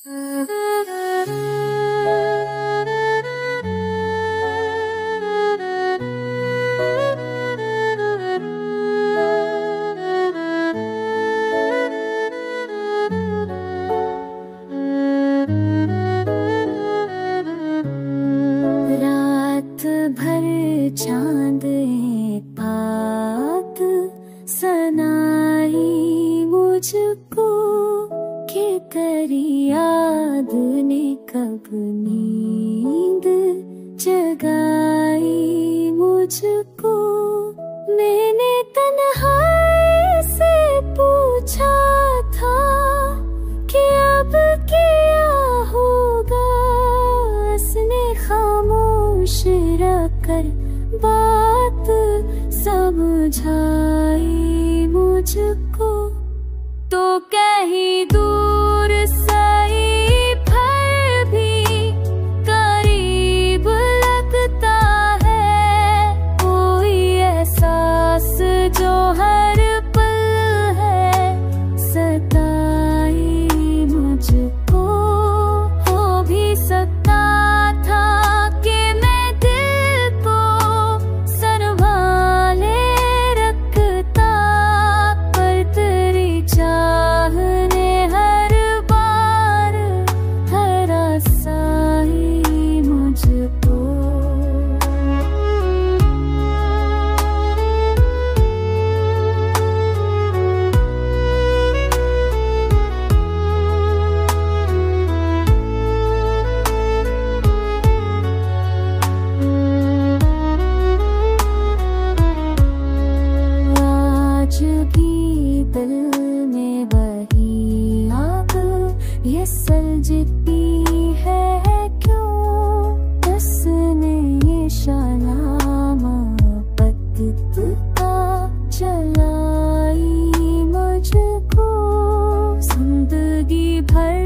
रात भर चांद बात सनाई मुझको कि तेरी याद ने कब नींद जगाई मुझको। मैंने तन्हाई से पूछा था कि अब क्या होगा, उसने खामोश रखकर बात समझाई मुझको। तो कहीं दूर सही फिर भी करीब लगता है, कोई एहसास जो हर पल है सताई मुझको। हो भी सकता था कि मैं दिल को संभाले रखता, पर तेरी चाह ने हर बार हरासाई मुझको। आज भी दिल में वही आग ये सलजती है क्यों, उसने ये शालामा पत्ता चलाई मुझको। जिंदगी भर